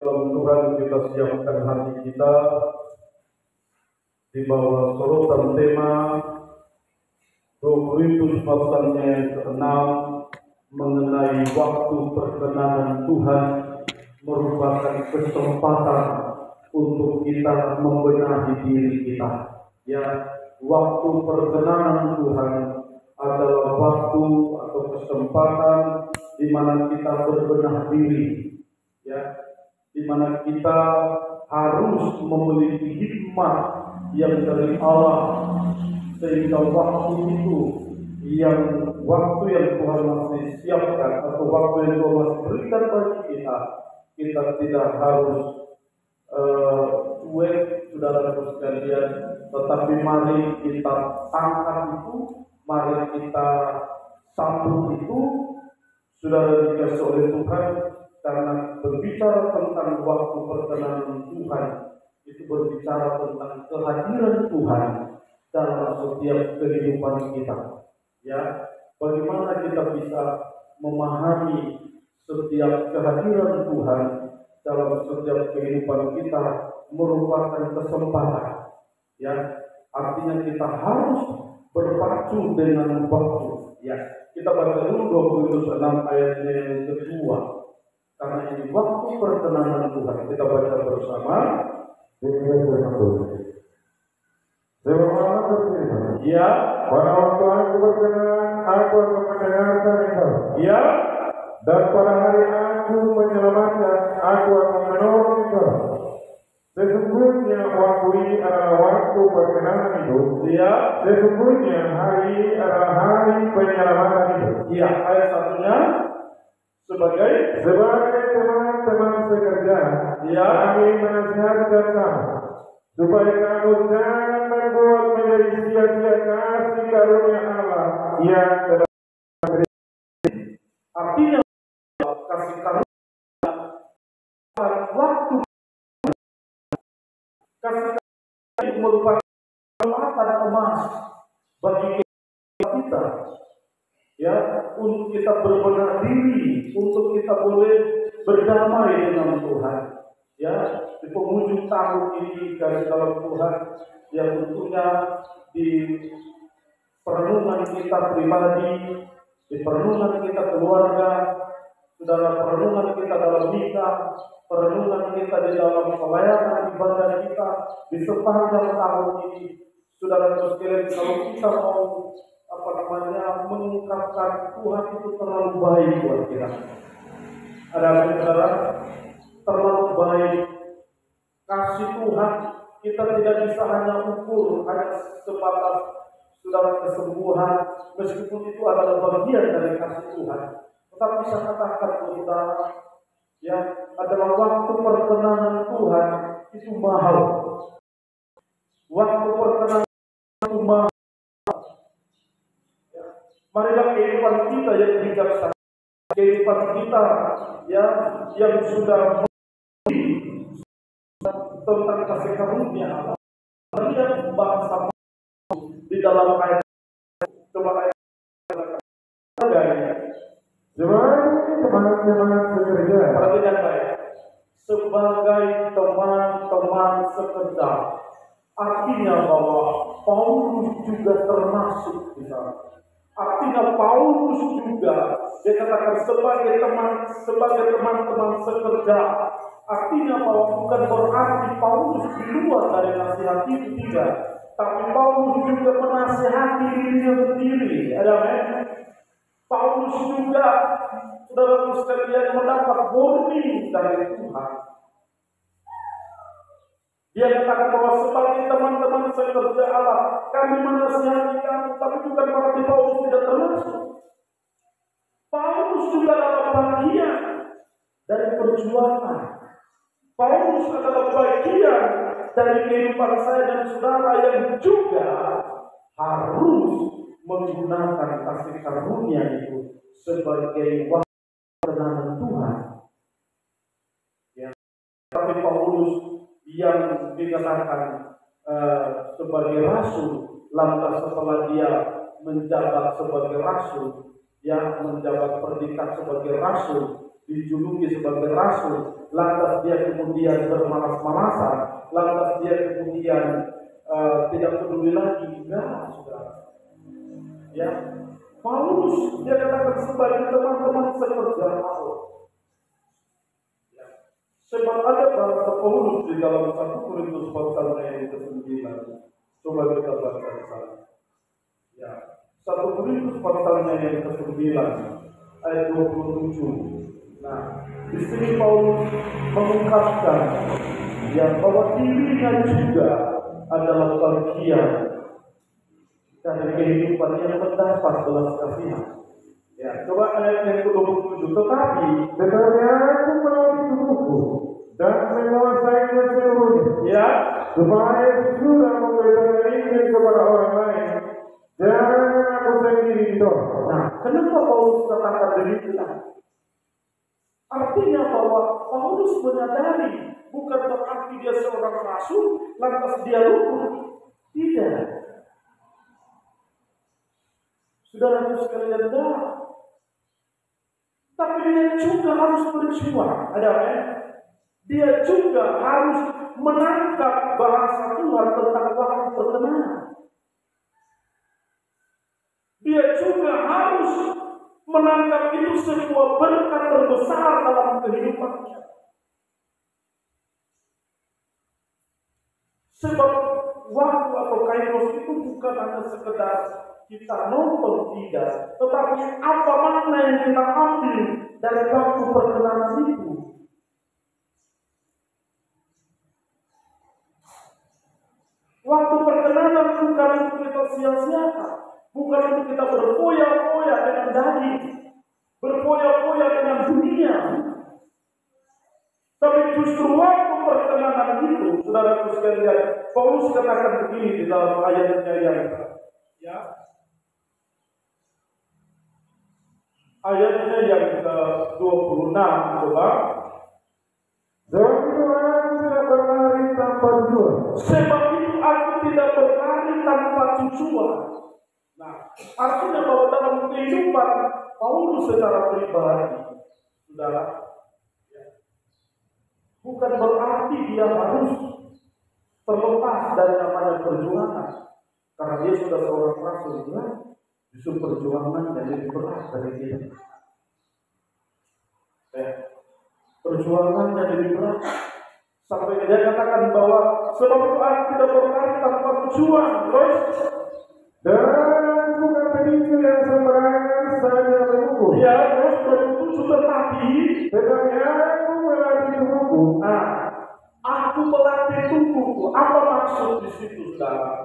Dalam Tuhan kita siapkan hati kita di bawah sorotan tema 2 Korintus pasalnya yang ke-6 mengenai waktu perkenanan Tuhan merupakan kesempatan untuk kita membenahi diri kita. Ya, waktu perkenanan Tuhan adalah waktu atau kesempatan di mana kita berbenah diri. Ya, di mana kita harus memiliki hikmat yang dari Allah, sehingga waktu itu waktu yang Tuhan masih siapkan atau waktu yang Tuhan masih berikan bagi kita tidak harus saudara sekalian, tetapi mari kita angkat itu, mari kita sambut itu, saudara dikasih oleh Tuhan. Karena berbicara tentang waktu perkenanan Tuhan, itu berbicara tentang kehadiran Tuhan dalam setiap kehidupan kita. Ya, bagaimana kita bisa memahami setiap kehadiran Tuhan dalam setiap kehidupan kita merupakan kesempatan. Ya, artinya kita harus berpacu dengan waktu. Ya, kita baca dulu 2 Korintus 6 ayat yang kedua. Karena ini waktu perkenanan Tuhan, kita baca bersama. Ya, pada waktu aku berkenan, aku akan mendengarkan engkau. Ya, Dan pada hari aku menyelamatkan, aku akan menolong engkau. Sesungguhnya waktu ini adalah waktu perkenanan itu. Ya, Sesungguhnya hari ini adalah hari penyelamatan itu. Ya, ayat satunya sebagai teman-teman sekerja, Ya, kami menasihatkan kamu supaya kamu jangan membuat menjadi sia-sia kasih karunia Allah yang telah. artinya kasih karunia waktu kasih karunia itu merupakan peralatan emas bagi kita, ya, untuk kita berbenah diri, untuk kita boleh berdamai dengan Tuhan. Ya, di penghujung tahun ini dari dalam Tuhan, yang tentunya di perenungan kita pribadi, di perenungan kita keluarga, saudara, perenungan kita dalam nikah, perenungan kita di dalam pelayanan ibadah kita di sepanjang tahun ini, saudara sekalian, kalau kita mau mengungkapkan Tuhan itu terlalu baik buat kita. Ada apa, saudara? Terlalu baik. Kasih Tuhan kita tidak bisa hanya ukur hanya sebatas saudara kesembuhan, meskipun itu adalah bagian dari kasih Tuhan. Tetapi saya katakan saudara, ya, adalah waktu perkenanan Tuhan itu mahal. Waktu perkenanan itu mahal. Marilah kehidupan kita yang bijaksana, kehidupan kita ya yang sudah tentang kasih karunia Allah. Lihat bahasa di dalam ayat, coba ayat teman-teman sekerja. Perhatikan baik. Sebagai teman-teman sekerja, artinya bahwa Paulus juga termasuk di sana. Artinya Paulus juga dikatakan sebagai teman-teman sekerja. Artinya bahwa bukan berarti Paulus di luar dari nasihat itu, tidak. Tapi Paulus juga menasihati dirinya sendiri. Ada men? Paulus juga, saudara sekalian, mendapat warning dari Tuhan. Dia katakan bahwa sebagai teman-teman sekerja Allah, kami menasihati kamu, tapi bukan berarti Paulus tidak termasuk. Paulus juga adalah bagian dari perjuangan. Paulus adalah bagian dari kehidupan saya dan saudara yang juga harus menggunakan kasih karunia itu sebagai waktu perkenanan Tuhan. Ya. Tapi Paulus yang dikatakan sebagai rasul, lantas setelah dia menjabat sebagai rasul, ya, menjabat predikat sebagai rasul, dijuluki sebagai rasul, lantas dia kemudian bermalas-malasan, lantas dia kemudian tidak peduli lagi, enggak, saudara. Ya, Paulus dia katakan sebagai teman-teman sekerja Paulus. Ya. Sebab ada bahasa Paulus di dalam 1 Korintus pasalnya yang ke-9. Coba kita baca di sana. Ya, 1 Korintus pasalnya yang ke-9 ayat 27. Nah, di sini Paulus mengungkapkan yang bahwa dirinya juga adalah bagian dari kehidupan yang mendapat belas kasihan. Ya, coba ayat yang ke-27. Tetapi aku melalui tubuhku dan menguasainya seluruhnya. Ya, Supaya sudah memberitakan Injil kepada orang lain, jangan aku sendiri ditolak. nah, kenapa Paulus katakan demikian? Artinya bahwa Paulus menyadari bukan berarti dia seorang rasul lantas dia luput. Tidak. Saudara sekalian, tidak. Tapi dia juga harus berjuang. Ada apa? Dia juga harus menangkap bahasa Tuhan tentang waktu perkenanan. Dia juga harus menangkap itu sebuah berkat terbesar dalam kehidupannya. Sebab waktu atau kairos itu bukan hanya sekedar kita nonton, tidak, tetapi apa makna yang kita ambil dari waktu perkenanan itu. Waktu perkenanan bukan untuk kita sia-siakan, bukan untuk kita berfoya-foya dengan daging, berfoya-foya dengan dunia. Tapi justru waktu perkenanan itu, saudara sekalian, Paulus katakan begini di dalam ayatnya yang ayatnya yang ke-26, coba. Sebab itu aku tidak berlari tanpa tujuan. Sebab itu aku tidak berlari tanpa tujuan. Nah, artinya bahwa dalam kehidupan Paulus secara pribadi, saudara, bukan berarti dia harus terlepas dari namanya perjuangan. Karena dia sudah seorang rasul, ya, justru perjuangan yang lebih berat dari dia. Perjuangan yang lebih berat. Sampai dia katakan bahwa sebab itu aku tidak berlari tanpa tujuan. Terus, dan bukan begitu yang sembarangan saja berhukum. Ya, terus bertujuh tetapi aku melatih tubuhku. Nah, aku melatih tubuhku. Apa maksud di situ, saudara?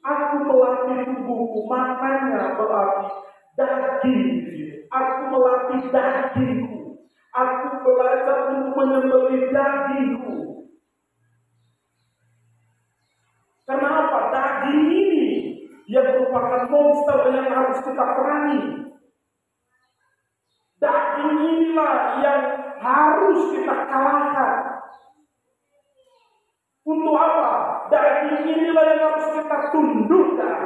Aku melatih tubuhku, maknanya berarti daging. Aku melatih dagingku. Aku belajar untuk menyembelih dagingku. Kenapa? Daging ini yang merupakan monster yang harus kita perangi. Daging inilah yang harus kita kalahkan. Untuk apa? Daging inilah yang harus kita tundukkan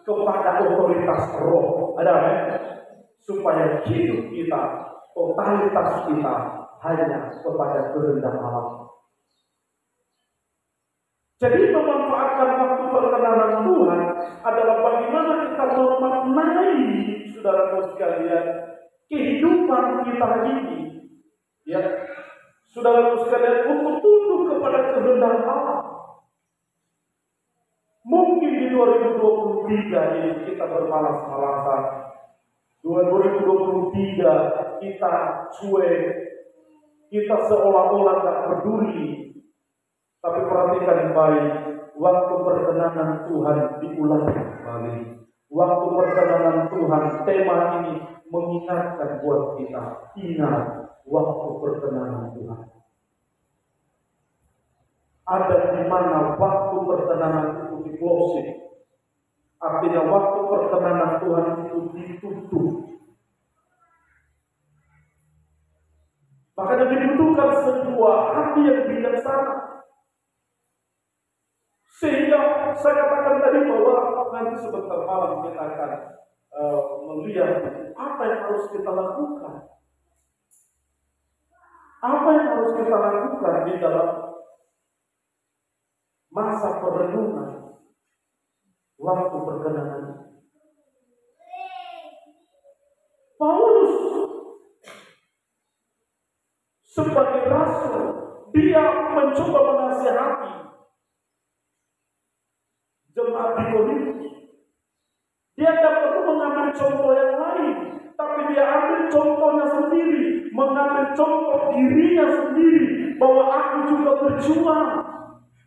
kepada otoritas roh. Ada apa? Supaya hidup kita, totalitas kita hanya kepada kehendak Allah. Jadi memanfaatkan waktu perkenanan Tuhan adalah bagaimana kita memaknai, saudara sekalian, kehidupan kita ini. Ya, saudara sekalian, untuk tunduk kepada kehendak Allah. Mungkin di 2023 ini kita bermalas-malasan. 2023 kita cuek, kita seolah-olah tak peduli. Tapi perhatikan baik, waktu perkenanan Tuhan diulang kembali. Waktu perkenanan Tuhan, tema ini mengingatkan buat kita. Ingat waktu perkenanan Tuhan. Ada di mana waktu perkenanan itu di closing. Artinya waktu perkenanan Tuhan itu ditutup. Makanya dibutuhkan sebuah hati yang bijaksana. Sehingga saya katakan tadi bahwa nanti sebentar malam kita akan melihat apa yang harus kita lakukan. Apa yang harus kita lakukan di dalam masa perenungan waktu perkenanan? Paulus sebagai rasul, dia mencoba menasihati jemaat di Korintus. Dia tidak perlu mengambil contoh yang lain, tapi dia ambil contohnya sendiri, mengambil contoh dirinya sendiri, bahwa aku juga berjuang.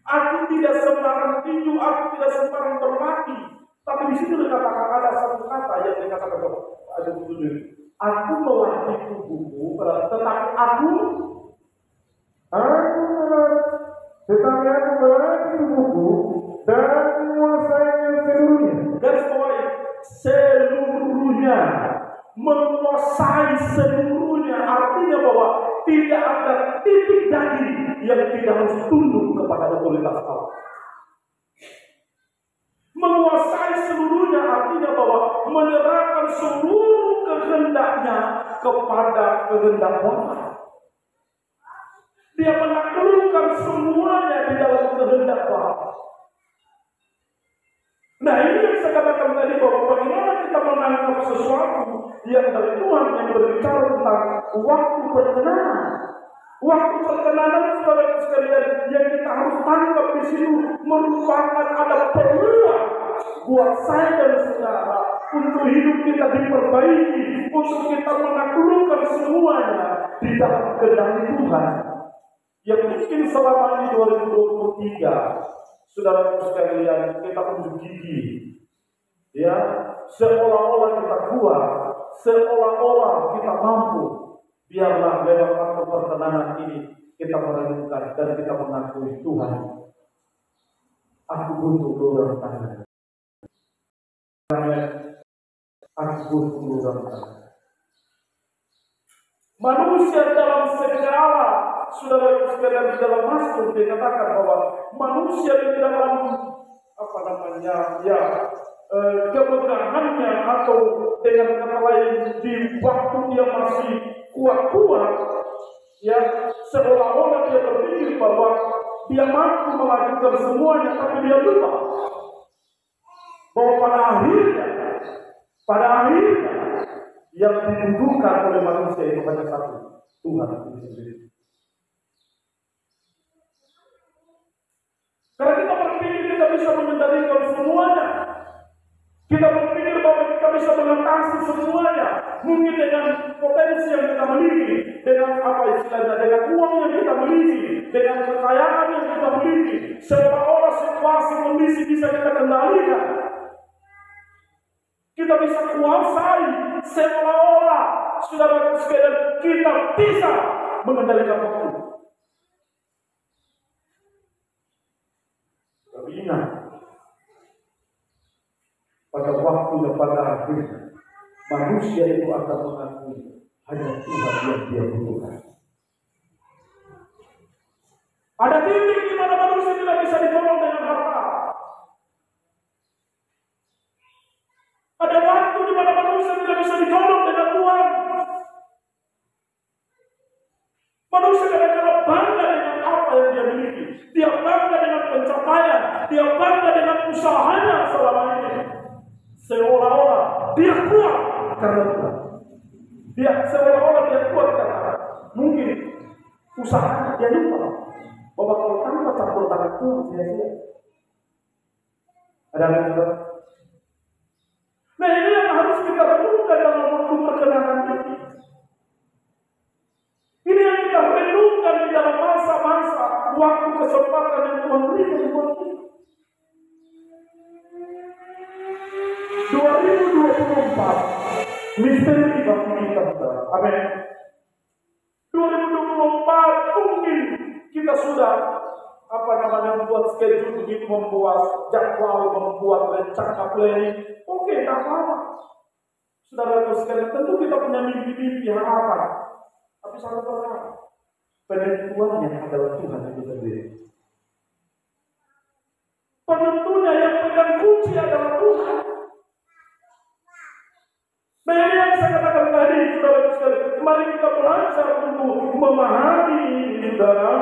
Aku tidak sembarang tinju, aku tidak sembarang bermati. Tapi di situ dikatakan ada satu kata yang dikatakan ada tujuh. Aku melatih tubuhku, tetapi aku melatih tubuhku dan menguasainya seluruhnya. Garis bawahi seluruhnya, menguasai seluruhnya, artinya bahwa tidak ada titik daging yang tidak harus tunduk kepada otoritas Allah. Menguasai seluruhnya artinya bahwa menyerahkan seluruh kehendaknya kepada kehendak Allah. Dia menaklukkan semuanya di dalam kehendak Allah. Nah, ini yang saya katakan tadi, bahwa bagaimana kita menangkap sesuatu yang dari Tuhan yang berbicara tentang waktu perkenanan. Waktu perkenanan, saudara sekalian, yang kita harus tangkap di situ merupakan ada peluang buat saya dan saudara untuk hidup kita diperbaiki, untuk kita menaklukkan semuanya di dalam kehendak Tuhan. Yang mungkin selama ini 2023, saudara sekalian, kita unjuk gigi, ya, seolah-olah kita kuat, seolah-olah kita mampu. Biarlah lewat waktu perkenanan ini kita merenungkan dan kita mengakui, Tuhan, aku butuh lurang tangan. Aku butuh lurang tangan. Manusia dalam segala, saudara sekalian, di dalam Mazmur dikatakan bahwa manusia di dalam kemegahannya, atau dengan kata lain di waktu dia masih kuat-kuat, ya, seolah-olah dia berpikir bahwa dia mampu melakukan semuanya, tapi dia lupa bahwa pada akhirnya yang dibutuhkan oleh manusia itu hanya satu, Tuhan itu sendiri. Karena kita berpikir kita bisa mengendalikan semuanya, kita berpikir bahwa kita bisa mengatasi semuanya, mungkin dengan potensi yang kita miliki, dengan apa istilahnya, dengan uang yang kita miliki, dengan kekayaan yang kita miliki, seolah-olah situasi kondisi bisa kita kendalikan, kita bisa kuasai, seolah-olah saudara sekalian kita bisa mengendalikan waktu. Tapi ingat, pada waktu dan pada akhirnya manusia itu akan mengakui hanya Tuhan yang dia butuhkan. Ada titik di mana manusia tidak bisa ditolong dengan harta. Ada waktu di mana manusia tidak bisa ditolong dengan uang. Manusia kadang-kadang bangga dengan apa yang dia miliki. Dia bangga dengan pencapaian. Dia bangga dengan usahanya selama ini. Seolah-olah dia kuat karena Tuhan. Seolah-olah dia kuat karena mungkin usahanya. Dia lupa bahwa kalau tanpa campur tangan Tuhan sia-sia. Ada yang benar? Nah, ini yang harus kita renungkan dalam waktu perkenanan ini. Ini yang kita renungkan di dalam masa-masa waktu kesempatan yang Tuhan berikan buat kita. 2024 misteri bagi kita, saudara. Amin. 2024 mungkin kita sudah membuat schedule begitu, membuat jadwal, membuat rencana planning. Oke, tak apa-apa. Saudara sekalian, tentu kita punya mimpi-mimpi harapan. Tapi satu perkara, penentuannya adalah Tuhan itu sendiri. Penentunya yang pegang kunci adalah Tuhan. Nah, ini yang saya katakan tadi, saudara sekalian. Mari kita belajar untuk memahami saudara,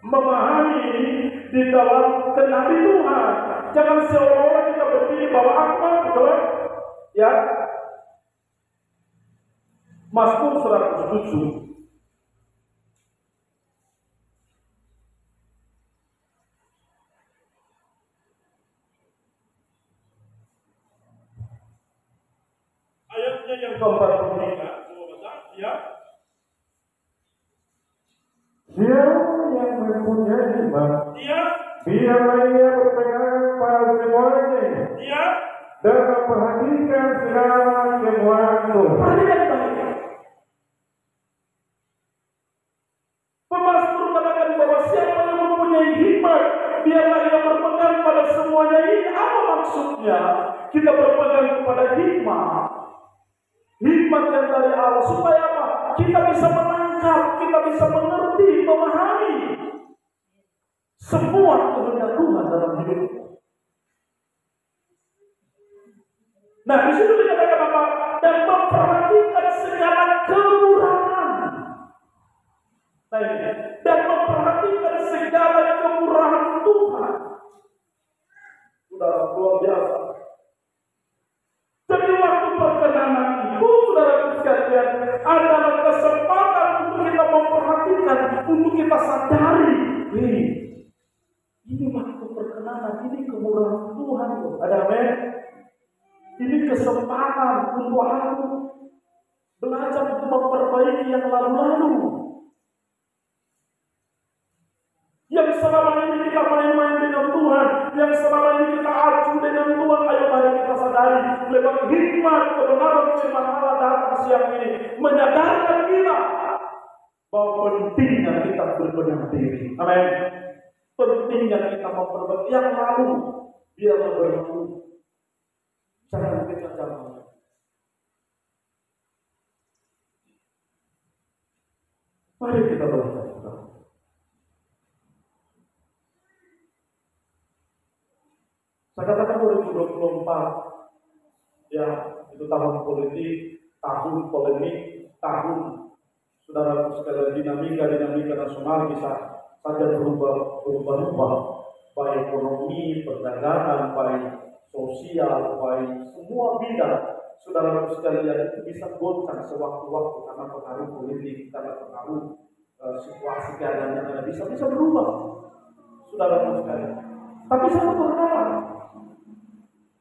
memahami di dalam kenabi Tuhan. Jangan seolah-olah kita berpikir bahwa apa, betul ya? Mazmur 107. Ayatnya yang ke-43, ya. Siapa yang mempunyai iman, Dia, biarlah ia berpegang pada semuanya, dia, dan memperhatikan segala kemuliaan Tuhan. perhatikan baik. Pemazmur katakan bahwa siapa yang mempunyai hikmat, biarlah ia berpegang pada semuanya ini. Apa maksudnya? Kita berpegang kepada hikmat. Hikmat yang dari Allah. Supaya apa? Kita bisa menangkap, kita bisa mengerti, memahami semua kehendak Tuhan dalam hidup kita. Nah, di situ dikatakan apa? Dan memperhatikan segala kemurahan. Nah, ini. Dan memperhatikan segala kemurahan Tuhan. Sudah luar biasa. Jadi waktu perkenanan itu, saudara sekalian, adalah kesempatan untuk kita memperhatikan, untuk kita sadari, ini waktu perkenanan, ini kemurahan Tuhan. Ada amin? Ini kesempatan untuk aku belajar untuk memperbaiki yang lalu-lalu. Yang selama ini kita main-main dengan Tuhan, yang selama ini kita acu dengan Tuhan, ayo mari kita sadari lewat hikmat kebenaran firman Allah datang siang ini menyadarkan kita bahwa pentingnya kita berbenah diri. Amin. Pentingnya kita memperbaiki yang lalu biarlah berlalu. Jangan kita jangan. Mari kita belajar. Saya katakan 2024, ya itu tahun politik, tahun polemik, tahun saudara sekalian dinamika nasional bisa saja berubah-ubah, baik ekonomi, perdagangan, baik sosial, baik semua bidang saudara sekalian itu bisa goncang sewaktu-waktu karena pengaruh politik, karena pengaruh situasi keadaan yang bisa berubah, saudara sekalian. Tapi satu perkara,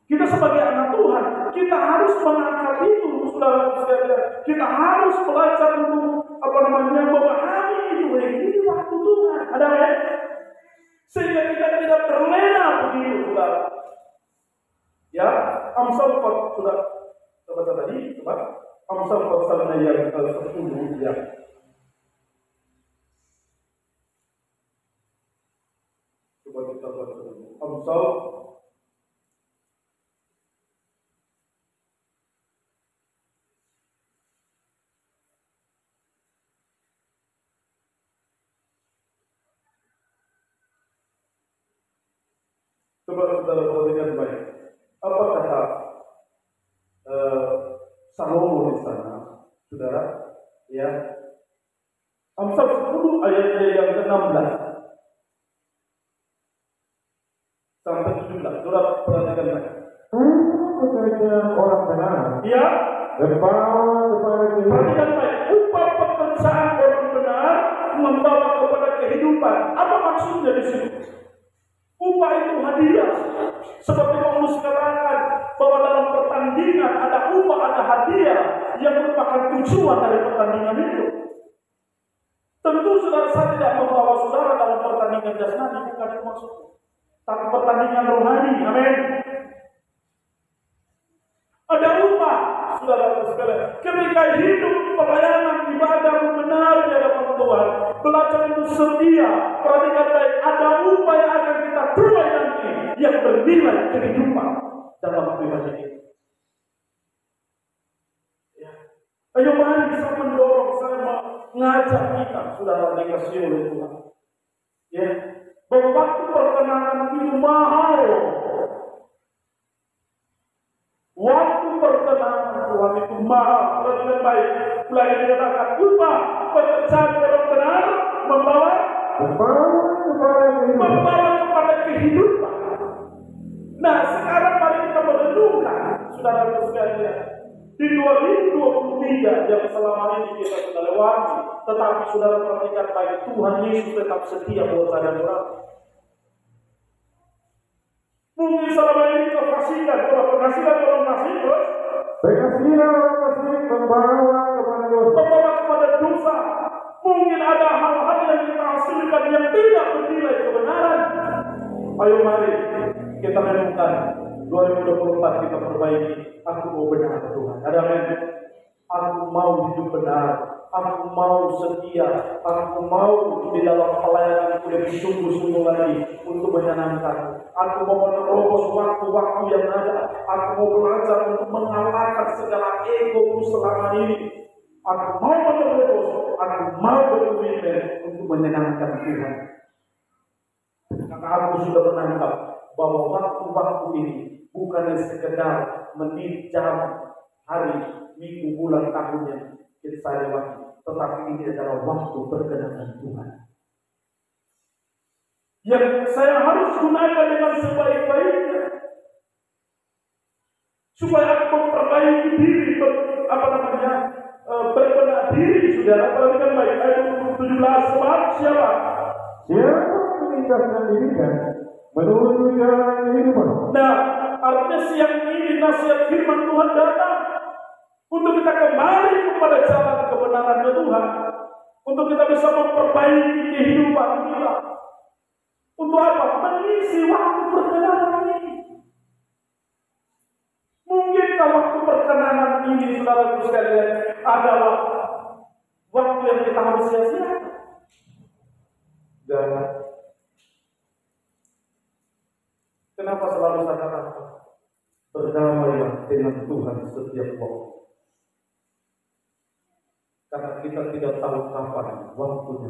kita sebagai anak Tuhan, kita harus menangkap itu, saudara sekalian. Kita harus belajar untuk memahami itu. Ini waktu Tuhan, ada ya? Sehingga kita tidak terlena begitu, saudara. Ya, Amsal 4 sudah baca tadi, coba. Amsal 4 yang ke-10 ya. Coba kita baca dulu. Amsal coba saudara perhatikan baik. Apa kata Salomo di sana, saudara? Ya. Amsal 10 ayatnya yang ke-16 sampai 17. Saudara perhatikan baik. Pekerjaan orang benar. Ya. Membawa kepada kehidupan. Perhatikan baik. Upah pekerjaan orang benar membawa kepada kehidupan. Apa maksudnya di sini? Upah itu hadiah. Seperti Paulus katakan bahwa dalam pertandingan ada upah, ada hadiah yang merupakan tujuan dari pertandingan itu. Tentu saudara, saya tidak membawa saudara dalam pertandingan jasmani, bukan itu maksudnya. Tapi pertandingan rohani, amin. Ada upah, saudara sekalian. Ketika hidup pelayanan ibadah benar di hadapan Tuhan, belajar untuk setia, perhatikan baik, ada upah yang akan kita tuai nanti yang bernilai kehidupan dalam pribadi kita. Ya. Ayo mari bisa mendorong, saya mengajak kita, saudara dikasih oleh Tuhan. Ya, bahwa waktu perkenanan itu mahal. Waktu perkenanan Tuhan itu Belajar dikatakan upah pekerjaan orang benar membawa kepada kehidupan. Nah, sekarang mari kita merenungkan, saudara sekalian, di 2023 yang selama ini kita sudah lewati, tetapi saudara perhatikan baik, Tuhan Yesus tetap setia buat saya dan saudara. Mungkin selama ini kau kasihkan, kalau penghasilan orang kasih terus, membawa kepada dosa. Mungkin ada hal-hal yang kita hasilkan yang tidak bernilai kebenaran. Ayo mari kita renungkan 2024 kita perbaiki. Aku mau benar Tuhan. Ada amin. Aku mau hidup benar. Aku mau setia. Aku mau di dalam pelayananku lebih sungguh-sungguh lagi untuk menyenangkan. Aku mau menerobos waktu-waktu yang ada. Aku mau belajar untuk mengalahkan segala egoku selama ini. Aku mau menerobos. Aku mau berkomitmen untuk menyenangkan Tuhan. Karena aku sudah menangkap bahwa waktu-waktu ini bukan sekedar menit, jam, hari, minggu, bulan, tahun yang kita lewati, tetapi ini adalah waktu berkenan Tuhan yang saya harus gunakan dengan sebaik-baiknya supaya aku memperbaiki diri, berbenah diri, saudara. Perhatikan baik ayat 17, sebab siapa meningkatkan dirinya menuju jalan kehidupan. Nah, artinya siang ini nasihat firman Tuhan datang untuk kita kembali kepada jalan kebenaran Tuhan, untuk kita bisa memperbaiki kehidupan kita. Untuk apa? Mengisi waktu perkenanan ini. Mungkinkah waktu perkenanan ini, saudara sekalian, adalah waktu yang kita harus sia-siakan? Jangan. Kenapa selalu saya katakan berdamailah dengan Tuhan setiap waktu? Karena kita tidak tahu kapan waktunya.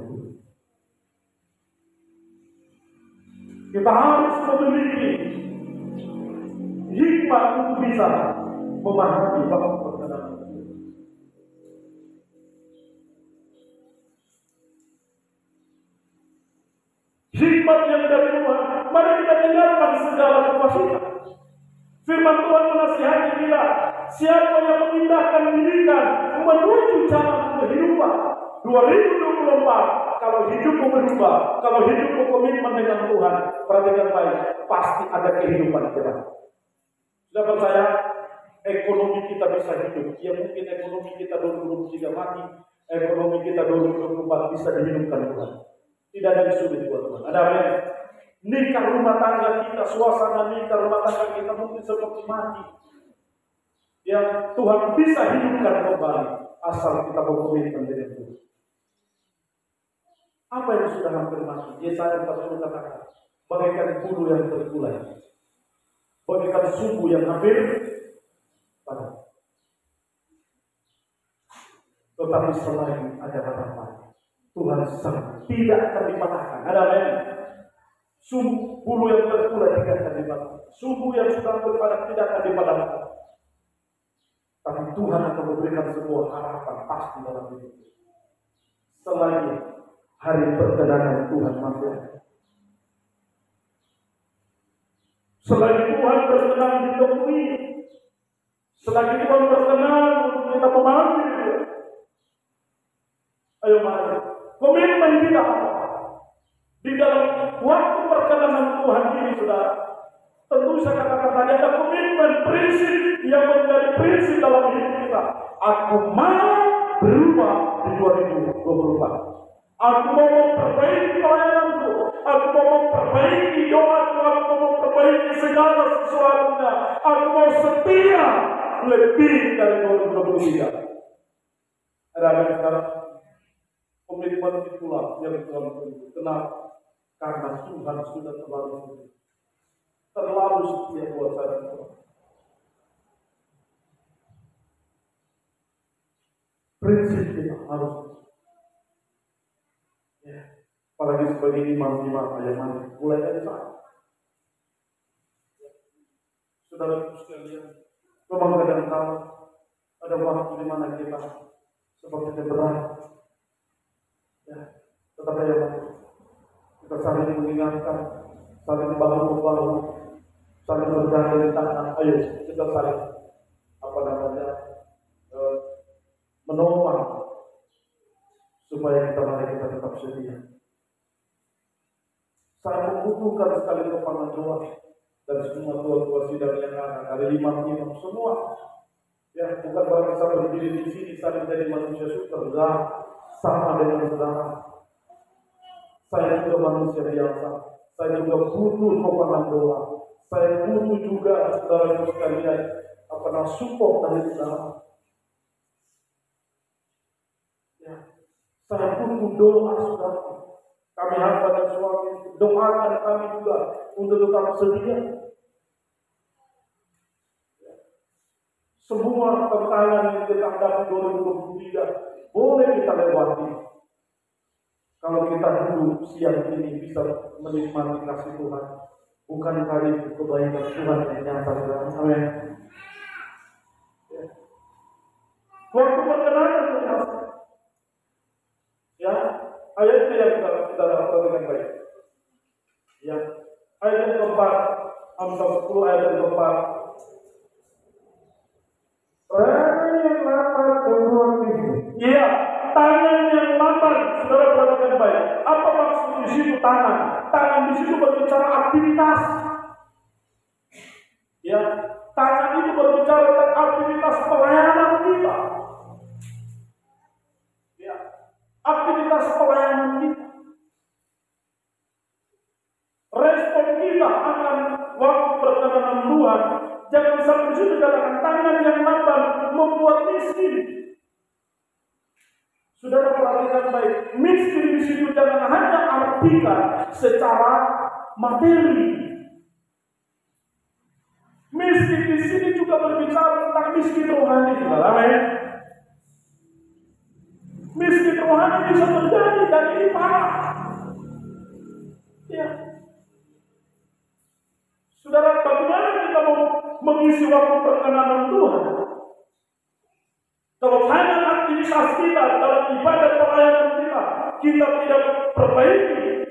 Kita harus memiliki hikmat untuk bisa memahami waktu perkenanan. Hikmat yang dari Tuhan. Mari kita tinggalkan segala kefasihan. Firman Tuhan menasihati kita, siapa yang memindahkan dirikan menuju jalan kehidupan 2024, kalau hidupmu berubah, kalau hidupmu komitmen dengan Tuhan, perhatikan baik, pasti ada kehidupan kita. Sudah percaya ekonomi kita bisa hidup? Ya mungkin ekonomi kita 2023 mati, ekonomi kita 2024 bisa dihidupkan Tuhan. Tidak ada yang sulit buat Tuhan. Ada amin. Nikah rumah tangga kita, suasana nikah rumah tangga kita mungkin seperti mati. Yang Tuhan bisa hidupkan kembali asal kita berkomitmen dengan Tuhan. Apa yang sudah hampir mati? Yesaya 40 katakan, bagaikan bulu yang terkulai, bagaikan sumbu yang hampir padam. Tetapi selain ada harapan, Tuhan tidak akan dipatahkan. Ada amin. Sumbu bulu yang terkulai tidak akan dipatahkan. Sumbu yang sudah berpadam tidak akan dipadamkan. Tapi Tuhan akan memberikan sebuah harapan pasti dalam hidup. Selagi hari perkenanan Tuhan masih ada. Selagi Tuhan berkenan di hidup ini, selagi Tuhan berkenan untuk kita memanggil Dia. Ayo mari, komitmen kita di dalam waktu perkenanan Tuhan ini, saudara. Tentu saya katakan tadi ada komitmen, prinsip yang menjadi prinsip dalam hidup kita. Aku mau berubah di 2024. Aku mau memperbaiki pelayananku. Aku mau memperbaiki doaku. Aku mau memperbaiki segala sesuatunya. Aku mau setia lebih dari 2023. Ada yang sekarang komitmen itulah yang Tuhan beri. Kenapa? Karena Tuhan sudah terlalu setia buat saya. Prinsip kita harus, ya, apalagi sebagai imam-imam yang mulai dari sana. Saudara sekalian, memang kadang-kadang ada waktu di mana kita sepertinya berat. Ya, tetapi ya, kita saling mengingatkan, saling bahu-bahu, saling bergandeng tangan. Ayo kita saling menopang supaya kita tetap sedia. Saya membutuhkan sekali kepada doa dan semua tua-tua sidang yang ada, dari imam-imam semua. Ya, bukan berarti saya berdiri di sini saya menjadi manusia super, enggak, sama dengan saudara. Saya juga manusia biasa. Saya juga butuh kepada doa. Saya butuh juga saudara sekalian support dari saudara. Ya, saya butuh doa saudara. Kami hamba suami, doakan kami juga untuk tetap sedia. Semua tantangan yang kita hadapi 2023 boleh kita lewati. Kalau kita hidup siang ini bisa menikmati kasih Tuhan, bukan kali kebaikan Tuhan yang nyata dalam amin. Ya. Waktu perkenanan ya, ayat itu yang kita dapat dengan baik. Ya, ayat yang keempat, Amsal 10 ayat yang keempat. Tangan yang lapar membuat misi. Iya, tangan yang lapar, saudara perhatikan baik. Apa maksud di situ tangan? Tangan di situ berbicara aktivitas. Ya, tangan itu berbicara tentang aktivitas pelayanan kita. Ya, aktivitas pelayanan kita. Respon kita akan waktu perkenanan Tuhan. Jangan sampai itu dikatakan tangan yang lapar membuat miskin. Saudara perhatikan baik, miskin di situ jangan hanya artikan secara materi. Miskin di sini juga berbicara tentang miskin rohani, amin. Miskin rohani bisa terjadi dan ini parah. Ya. Saudara, bagaimana kita mau mengisi waktu perkenanan Tuhan? Kalau hanya aktivitas kita dalam ibadah pelayanan kita tidak perbaiki,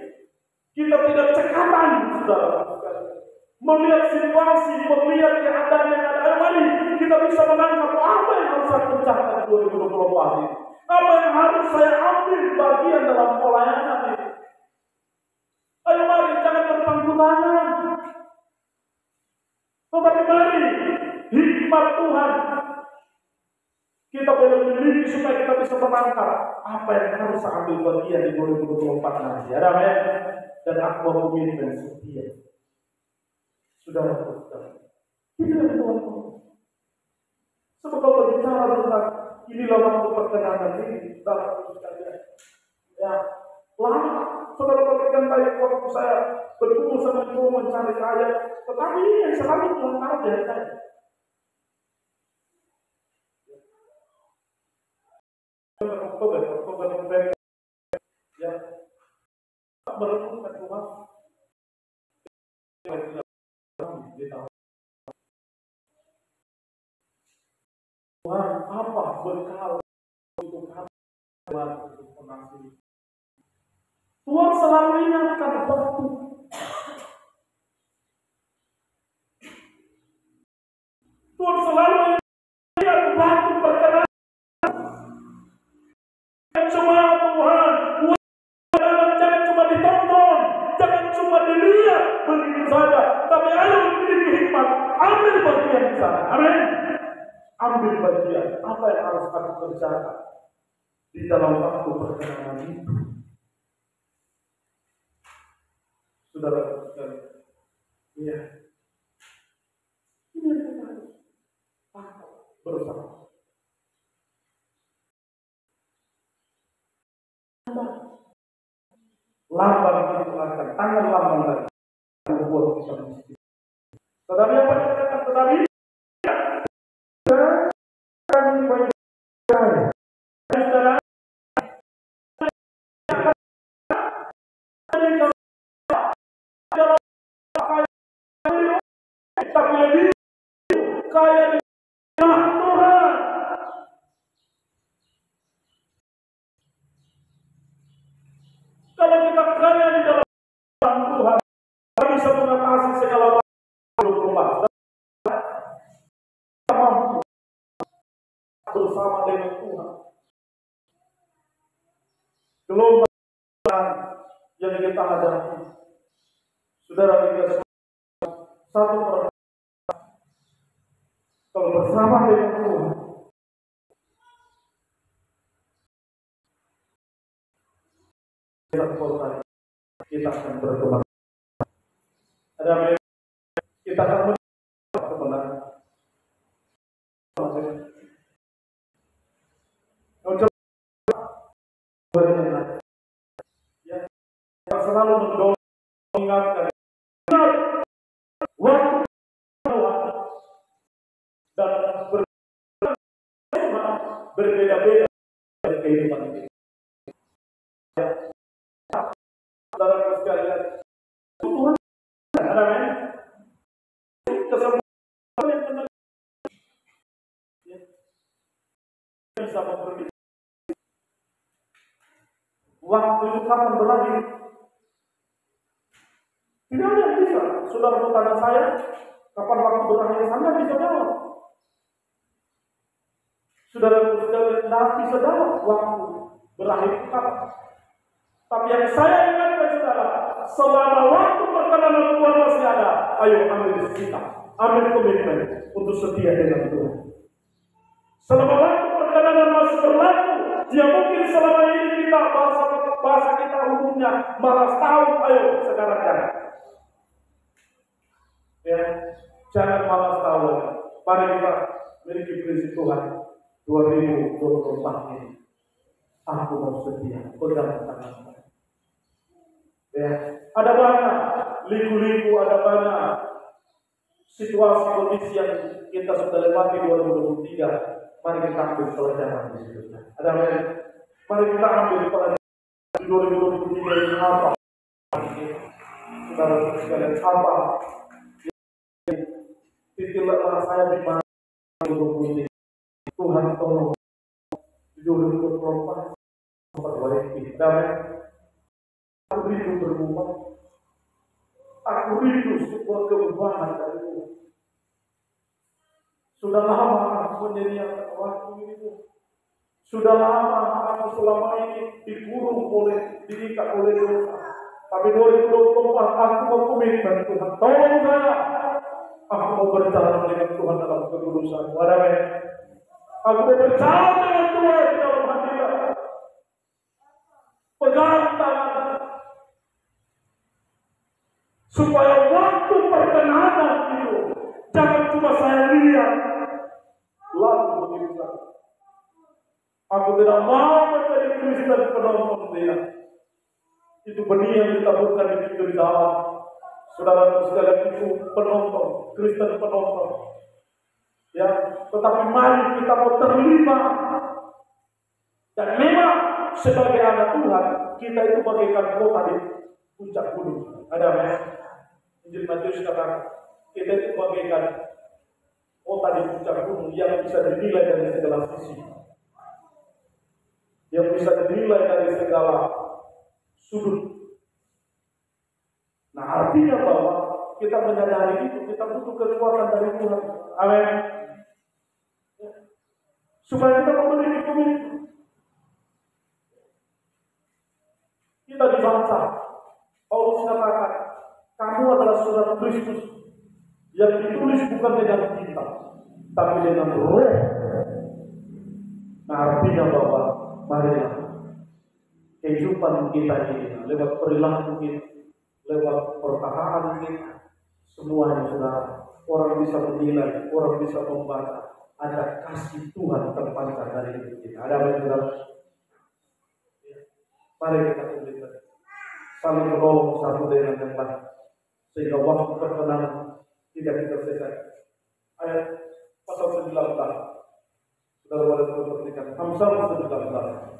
kita tidak cekatan, saudara. Melihat situasi, melihat keadaan yang ada, mari kita bisa menangkap apa yang harus saya kerjakan 2024 ini. Apa yang harus saya ambil bagian dalam pelayanan ini. Ayo mari, jangan berpangku tangan. Tetapi mari, hikmat Tuhan kita boleh memiliki supaya kita bisa menangkap apa yang harus saya ambil bagian di 2024 nanti. Ada amin? Dan aku komitmen setia. Saudara, kita Tuhan. Sebab kalau berbicara tentang inilah waktu perkenanan ini, saudara sekalian. Ya, lama saudara perhatikan baik waktu saya berkumpul sama Tuhan mencari kaya, tetapi ini yang selalu Tuhan taruh dari saya. Oktober November, ya, berkumpul Tuhan. Tuhan, apa bekal untuk kami untuk mengasihi? Tuhan selalu ingatkan waktu. Tuhan selalu ingatkan waktu perkenanan. Cuma Tuhan, jangan cuma ditonton, jangan cuma dilihat begitu saja, tapi ayo memiliki hikmat, ambil bagian di sana. Amin. Ambil bagian apa yang harus aku kerjakan di dalam waktu perkenanan itu. Saudara sekalian, ya, ini yang kita harus bersama. Lambat itu akan tangan lambat membuat kita miskin. Tetapi apa yang dikatakan tetapi kami percaya. Saudara, tapi lebih kaya dengan Tuhan. Tuhan kita bisa mengatasi segala masalah. Kita mampu bersama dengan Tuhan. Gelombang yang kita hadapi, saudara kita satu persatu, kalau bersama dengan Tuhan, kita akan berkembang. Ada kita akan berkembang. Ya, selalu mendorong, mengingatkan waktu dan berbeda-beda dari kehidupan ini. Saudara sekalian, Tuhan ada kesempatan yang benar bisa memberi waktu itu kapan berlari. Tidak ada yang bisa. Saudara bertanya saya, kapan waktu berakhir? Anda bisa jawab. Saudara tidak bisa jawab waktu berakhir kapan. Tapi yang saya ingatkan saudara, selama waktu perkenanan Tuhan masih ada, ayo ambil sikap, ambil komitmen untuk setia dengan Tuhan. Selama waktu perkenanan masih berlaku, dia mungkin selama ini kita bahasa kita umumnya malas tahu, ayo sekarang jangan. Ya, jangan malas tahu. Mari kita miliki prinsip Tuhan 2024 ini. Aku mau setia, pegang tangan. Ya, ada banyak liku-liku, ada banyak situasi kondisi yang kita sudah lewati 2023. Mari kita ambil pelajaran di situ. Ada banyak. Mari kita ambil pelajaran di 2023 ini apa? Saudara sekalian, apa? Titik letak saya di mana 2023? Tuhan tolong di 2024 memperbaiki. Damai. Aku rindu berubah. Aku rindu sebuah perubahan dari Tuhan. Sudah lama aku menyediakan waktu itu. Sudah lama aku selama ini dikurung oleh, diikat oleh dosa. Tapi 2024 aku mau komitmen Tuhan. Tolong saya. Aku mau berjalan dengan Tuhan dalam kekudusan. Aku mau berjalan dengan Tuhan dalam hadirat. Pegang tangan. Supaya waktu perkenanan itu jangan cuma saya lihat lalu begitu saja. Aku tidak mau menjadi Kristen penonton dia. Itu benih yang ditaburkan di pinggir jalan. Saudara sekalian, itu penonton, Kristen penonton. Ya, tetapi mari kita mau terlibat. Dan memang sebagai anak Tuhan, kita itu bagaikan kota di puncak gunung. Ada apa? Injil Matius katakan, kita itu bagaikan kota di puncak gunung yang bisa dinilai dari segala sisi, yang bisa dinilai dari segala sudut. Nah, artinya bahwa kita menyadari itu, kita butuh kekuatan dari Tuhan. Amin. Supaya kita memiliki komitmen. Kita dibangsa. Paulus katakan, kamu adalah surat Kristus yang ditulis bukan dengan tinta, tapi dengan roh. Nah, artinya bahwa marilah kehidupan kita ini lewat perilaku kita, lewat perkataan kita, semuanya saudara, orang bisa menilai, orang bisa membaca ada kasih Tuhan terpancar dari hidup kita. Ada apa saudara? Mari kita komitmen, saling menolong satu dengan yang lain, sehingga waktu perkenanan tidak kita selesai. Ayat pasal 19, saudara boleh perhatikan. Amsal 19.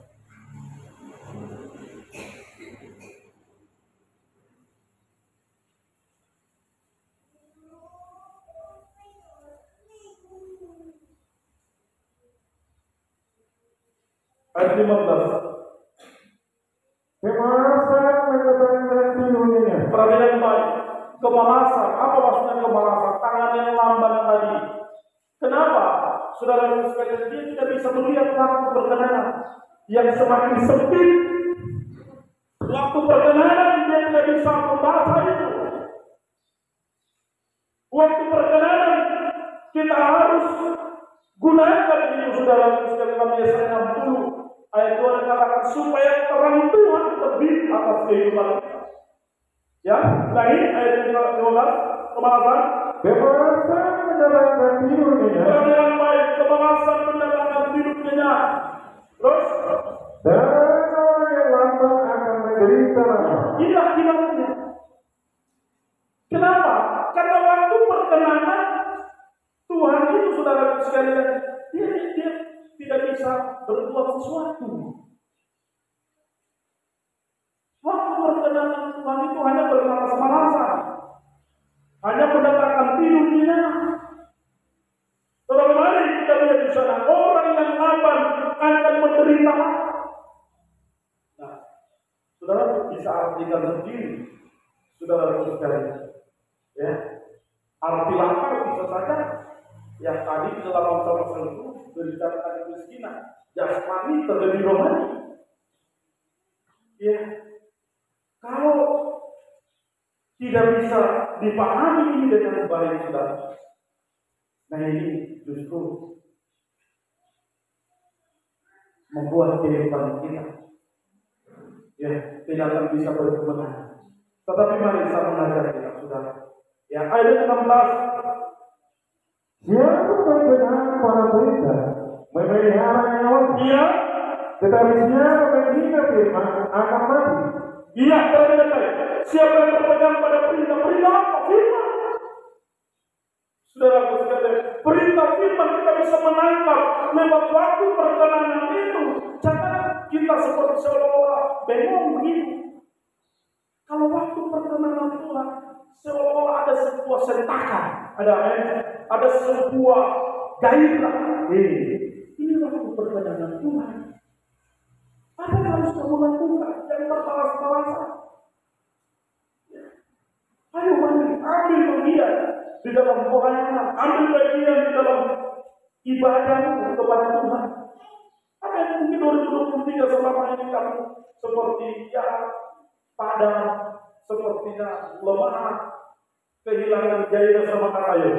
Ayat 15. Kemasan mengatakan dunia. saudara yang baik, kemalasan. Apa maksudnya kemalasan? Tangan yang lamban tadi. Kenapa? Saudara sekalian, dia tidak bisa melihat waktu perkenanan yang semakin sempit. Waktu perkenanan dia tidak bisa membaca itu. Waktu perkenanan kita harus gunakan ini, saudara sekalian. Dalam Yesaya 60 ayat 2 dikatakan supaya terang Tuhan terbit atas kehidupan kita. Ya, lagi ayat 12, kemalasan. Kemalasan mendatangkan tidur nyenyak. Orang yang baik, kemalasan mendatangkan tidur nyenyak. Terus, dan orang yang lambat akan menderita lama. inilah kilatnya. Kenapa? Karena waktu perkenanan Tuhan itu, saudara sekalian, dia tidak bisa berbuat sesuatu. Waktu perkenanan Tuhan itu hanya bermalas-malasan, hanya mendatangkan tidur nyenyak. Saudara, mari kita lihat di sana, orang yang lamban akan menderita. Nah, saudara bisa artikan sendiri, saudara sekalian. Ya, arti lapar bisa saja yang tadi di dalam pasal itu berbicara kemiskinan jasmani terlebih rohani. Ya, kalau tidak bisa dipahami ini dengan baik, saudara, nah ini justru membuat kehidupan kita tidak akan bisa berkemenangan. Tetapi mari saya mengajak kita, saudara. Ya, ayat 16. Siapa berkenan pada berita memelihara nyawa, tetapi siapa menghina firman akan mati. Iya, benar-benar. Siapa yang berpegang pada perintah apa? Firman. Saudara sekalian, perintah firman kita bisa menangkap lewat waktu perkenanan itu. Jangan kita seperti seolah-olah bengong begitu. Kalau waktu perkenanan Tuhan seolah-olah ada sebuah sentakan, ada sebuah gairah. Ini waktu perkenanan Tuhan. Apa yang harus kamu lakukan? Jangan bermalas-malasan. Ayo mari ambil bagian di dalam pelayanan, ambil bagian di dalam ibadahmu kepada Tuhan. Apa yang mungkin 2023 selama ini kamu seperti padam, sepertinya lemah, kehilangan gairah semangat. Ayo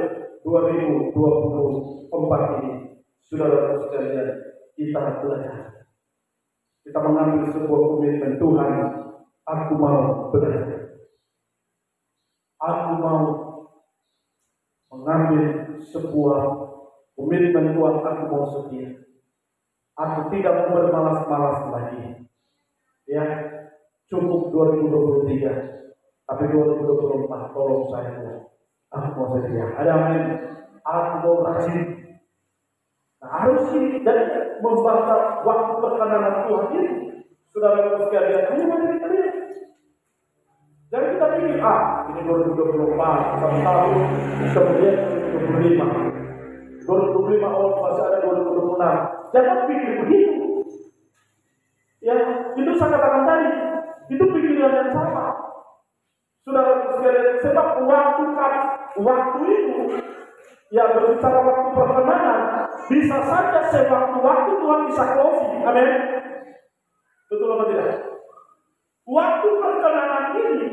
2024 ini, saudara sekalian, kita belajar. Kita mengambil sebuah komitmen, Tuhan, aku mau belajar. Aku mau mengambil sebuah komitmen, Tuhan, aku mau setia. Aku tidak mau bermalas-malas lagi. Ya, cukup 2023. Tapi 2024 tolong saya, Tuhan. Aku mau setia. Ada amin. Aku mau rajin. Nah, harus ini dan membaca waktu perkenanan Tuhan ini. Saudara sekalian, hanya mari kita lihat. Jangan kita pikir, ini 2024, 1 tahun, kemudian 2025. 2025 awal masih ada 2026. Jangan pikir begitu. Ya, itu saya katakan tadi. Itu pikiran yang sama. Saudara sekalian, sebab waktu itu, ya berbicara waktu perkenanan, bisa saja sewaktu-waktu Tuhan bisa closing. Amin. Betul apa tidak? Waktu perkenanan ini,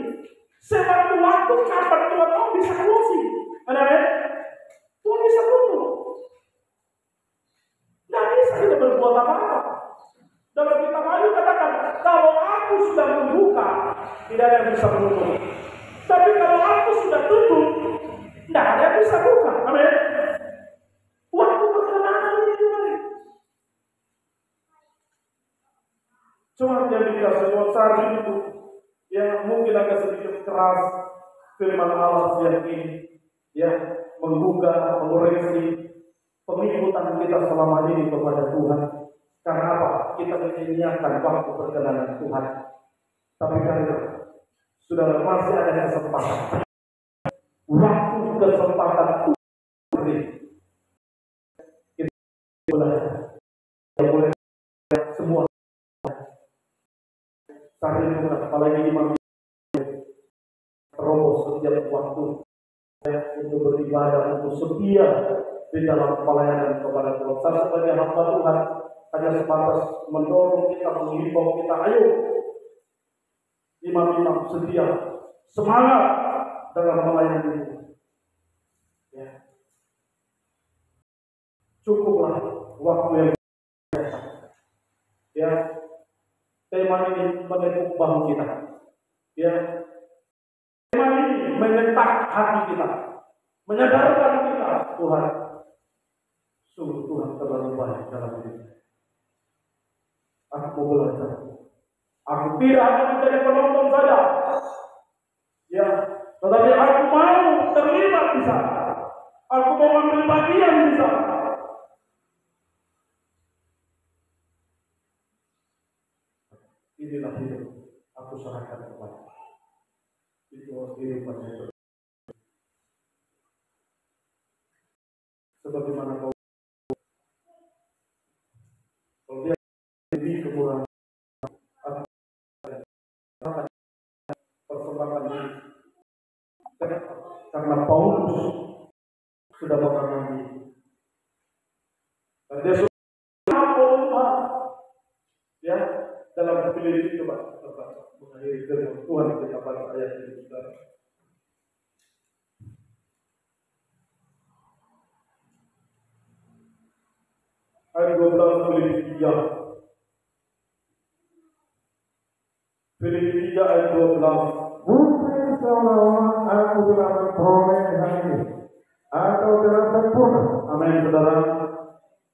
sewaktu-waktu kapan Tuhan mau bisa closing. Amin. Tuhan bisa tutup. Tidak bisa kita berbuat apa-apa. Dalam kitab Wahyu katakan, kalau aku sudah membuka, tidak ada yang bisa menutup. Tapi kalau aku sudah tutup, tidak ada yang bisa buka. Amin. Waktu perkenanan ini, cuma yang dikasih saat itu, yang mungkin agak sedikit keras, firman Allah yang ini, ya menggugah, mengoreksi pengikutan kita selama ini kepada Tuhan. Karena apa? Kita menyanyiakan waktu perkenanan Tuhan. Tapi karena saudara masih ada kesempatan. Waktu kesempatan Tuhan ini. Kita boleh semua. Saat ini apalagi imam terobos setiap waktu untuk beribadah, untuk setia di dalam pelayanan kepada Tuhan. Saya sebagai hamba Tuhan hanya sebatas mendorong kita, mengimbau kita, ayo imam-imam setia, semangat dalam melayani Tuhan. Ya. Cukuplah waktu yang biasa. Ya, tema ini menepuk bahu kita. Ya, tema ini menyentak hati kita, menyadarkan kita, Tuhan, sungguh Tuhan terlalu baik dalam hidup. Aku mau belajar. Aku tidak hanya menjadi penonton saja. Ya, tetapi aku mau terlibat di sana. Aku mau ambil bagian di sana. Inilah hidup. Aku serahkan kepada. Itu kehidupan saya. Sebagaimana kau, kalau dia lebih kekurangan, persembahan ini karena Paulus sudah mengakui dan dia sudah ya dalam Filipi coba mengakhiri firman Tuhan kita pada ayat ini saudara. Ayat 12 Filipi 3. Filipi 3 ayat 12. Bukan seolah-olah aku telah memperoleh hal ini atau telah sempurna. Amin, saudara.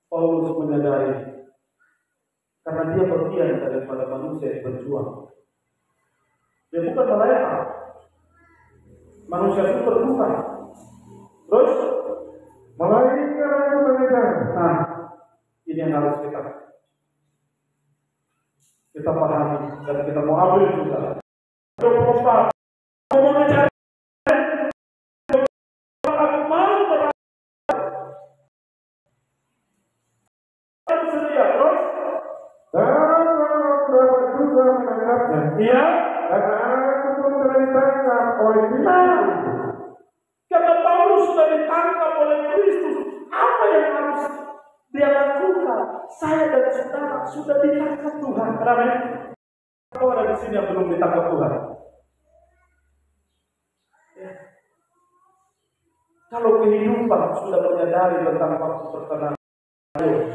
Paulus menyadari karena dia bagian daripada manusia yang berjuang. Dia bukan malaikat, manusia super bukan. Terus Melainkan aku menyadari. Nah, ini yang harus kita pahami dan kita mau ambil juga. Aku mengejar, aku mau bersedia. Terus Dan orang dapat juga menangkapnya. iya, Karena aku pun telah ditangkap oleh Kristus. karena Paulus sudah ditangkap oleh Kristus. Apa yang harus dia lakukan? Saya dan saudara sudah ditangkap Tuhan. Amin. Kau ada di sini yang belum ditangkap Tuhan? Ya. Kalau kehidupan sudah menyadari tentang waktu pertengahan,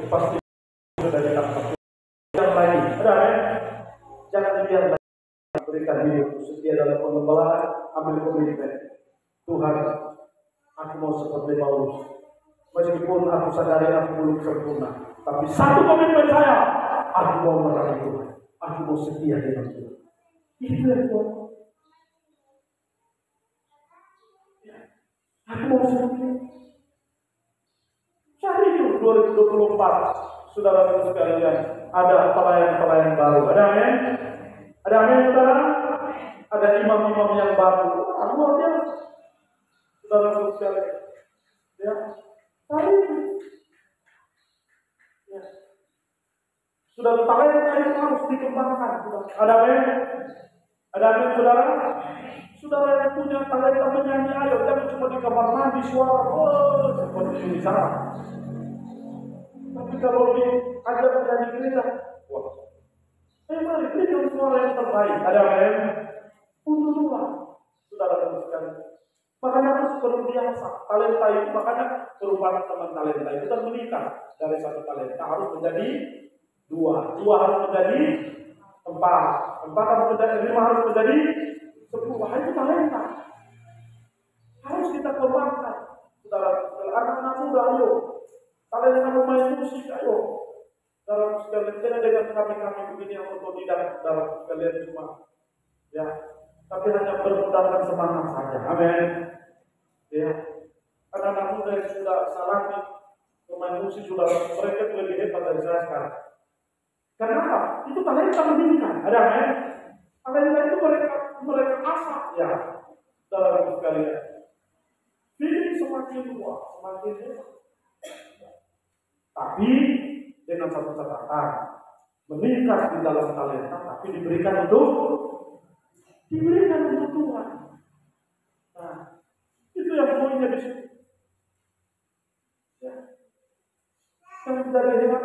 pasti sudah ditangkap Tuhan. Jangan lagi, amin. Jangan biar lagi berikan hidup setia dalam pengembalaan, ambil komitmen. Tuhan, aku mau seperti Paulus. Meskipun aku sadari aku belum sempurna, tapi satu komitmen saya, aku mau melayani Tuhan. Aku mau setia dengan Tuhan. Itu yang Tuhan. Aku mau setia. Cari itu 2024, saudara sekalian, ada pelayan-pelayan baru. Ada amin? Ada amin, saudara? Ada imam-imam yang baru. Aku mau dia, saudara sekalian. Ya, cari itu. Ya. Sudah talenta itu harus dikembangkan. Ada amin? Ada amin, saudara? Saudara yang punya talenta menyanyi, ayo jangan cuma di kamar mandi suara, seperti ini sana. Tapi kalau diajak menyanyi gereja, wah, mari berikan suara yang terbaik. Ada amin? Untuk Tuhan, saudara teruskan. Makanya harus seperti biasa. Talenta itu makanya perubahan teman talenta itu kan meningkat dari satu talenta harus menjadi dua harus menjadi empat harus menjadi 5 harus menjadi 10. Itu talenta harus kita kembangkan. Saudara, anak-anak muda, ayo talenta pemain musik, ayo. Dalam sekalian dengan kami begini yang otodidak dalam sekalian cuma ya, tapi hanya bermodalkan semangat saja. Amin. Ya, anak-anak muda yang sudah salami pemain musik sudah mereka lebih hebat dari saya sekarang. Kenapa? Itu talenta meningkat. Ada amin. Talenta itu mereka asah ya dalam sekalian. Ini semakin luas, semakin hebat. Tapi dengan satu catatan, meningkat di dalam talenta, tapi diberikan untuk Tuhan.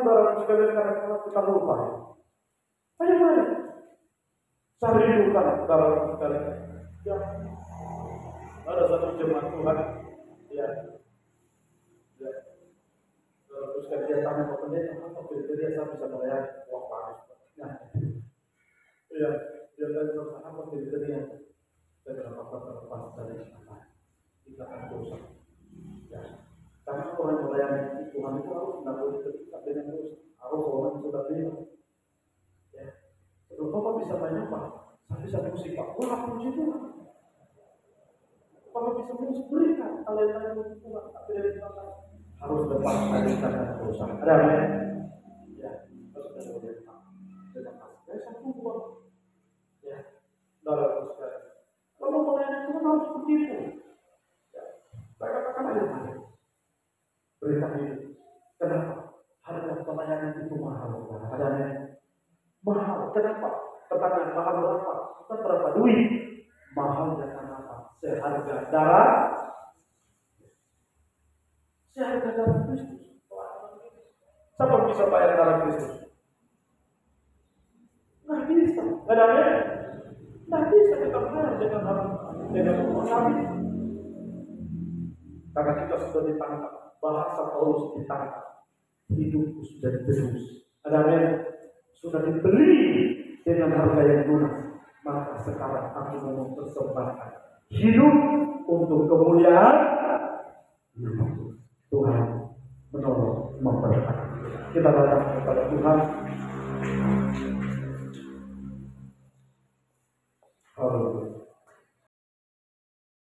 saudara sekalian karena kita lupa. Bagaimana? Saya rindukan saudara sekalian. Ya, ada satu jemaat Tuhan, ya, terus dia tanya ke pendeta, apa kriteria saya bisa melayani? Wah, bagus. Nah, ya, dia tanya apa kriteria? Dan berapa terlepas dari ikatan dosa. Ya, karena orang melayani Tuhan itu harus mengakui ketika dengan dosa, harus orang sudah bilang. Ya, kalau Bapak bisa banyak Pak, saya bisa musik Pak. Wah, puji Tuhan. Bapak bisa musik berikan, kalian musik Tuhan, tapi dari Tuhan harus lepas dari ikatan dosa. Ada apa ya? Ya, harus ada berdekat. Terima kasih. Saya satu buat. Ya, dalam sekali. Kalau melayani Tuhan harus seperti itu. Ya, saya katakan aja Pak. Berikan ini. Kenapa? Harga pelayanan itu mahal. Adanya mahal. Kenapa? Pertanyaan mahal berapa? Bukan berapa duit. Mahalnya karena apa? Seharga darah. Seharga darah Kristus. Siapa bisa bayar darah Kristus? Nggak bisa. Adanya nggak bisa kita bayar dengan uang kami. Karena kita sudah ditangkap. Bahasa Paulus ditangkap. Hidupku sudah ditebus. Adanya sudah dibeli dengan harga yang lunas. Maka sekarang aku mau mempersembahkan hidup untuk kemuliaan Tuhan menolong memberkati. Kita datang kepada Tuhan.